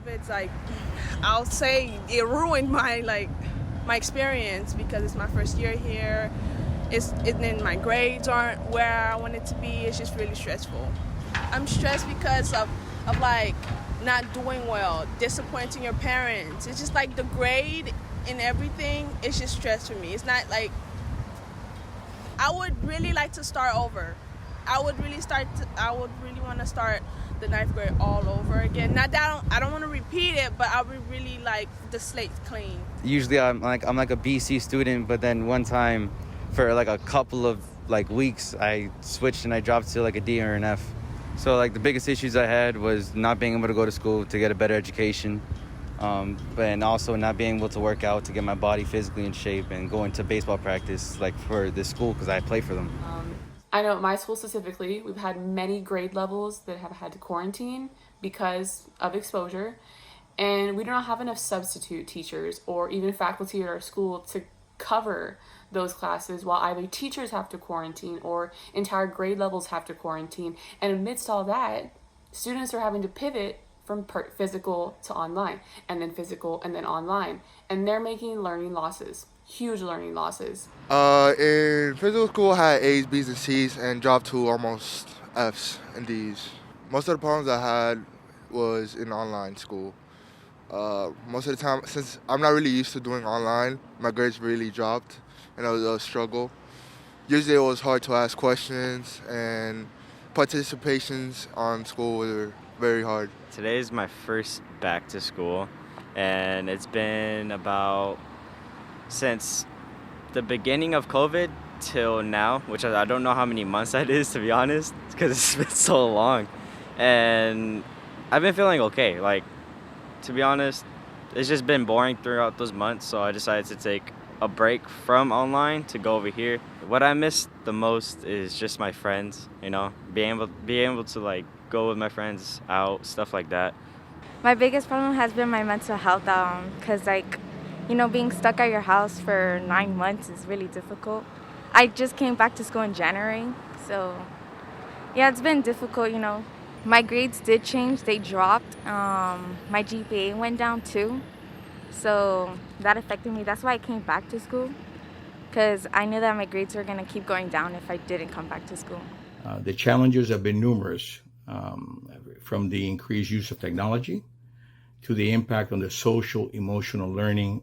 COVID's like, I'll say it ruined my experience because it's my first year here. And then my grades aren't where I want it to be. It's just really stressful. I'm stressed because of like not doing well, disappointing your parents. It's just like the grade and everything. It's just stress for me. It's not like I would really like to start over. I would really want to start the ninth grade all over again. Not that I don't want to repeat it, but I would really like the slate clean. Usually I'm like a BC student, but then one time for like a couple of like weeks I switched and I dropped to like a D or an F. So like the biggest issues I had was not being able to go to school to get a better education, and also not being able to work out to get my body physically in shape and going to baseball practice like for this school because I play for them. I know at my school specifically, we've had many grade levels that have had to quarantine because of exposure, and we don't have enough substitute teachers or even faculty at our school to cover those classes while either teachers have to quarantine or entire grade levels have to quarantine. And amidst all that, students are having to pivot from physical to online, and then physical and then online, and they're making learning losses. Huge learning losses. In physical school, I had A's, B's, and C's, and dropped to almost F's and D's. Most of the problems I had was in online school. Most of the time, since I'm not really used to doing online, my grades really dropped, and it was a struggle. Usually it was hard to ask questions, and participations on school were very hard. Today is my first back to school, and it's been about since the beginning of COVID till now, which I don't know how many months that is, to be honest, because it's been so long. And I've been feeling okay. Like, to be honest, it's just been boring throughout those months, so I decided to take a break from online to go over here. What I miss the most is just my friends, you know, being able to like go with my friends out, stuff like that. My biggest problem has been my mental health, because being stuck at your house for 9 months is really difficult. I just came back to school in January, so yeah, it's been difficult, My grades did change, they dropped. My GPA went down too, so that affected me. That's why I came back to school, because I knew that my grades were going to keep going down if I didn't come back to school. The challenges have been numerous, from the increased use of technology to the impact on the social, emotional learning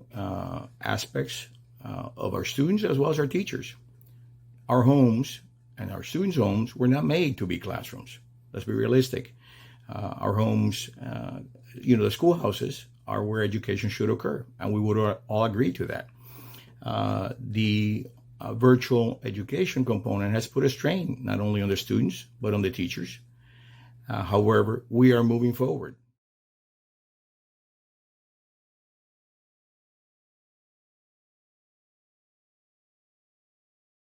aspects of our students as well as our teachers. Our homes and our students' homes were not made to be classrooms. Let's be realistic. Our homes, the schoolhouses are where education should occur, and we would all agree to that. The virtual education component has put a strain not only on the students, but on the teachers. However, we are moving forward.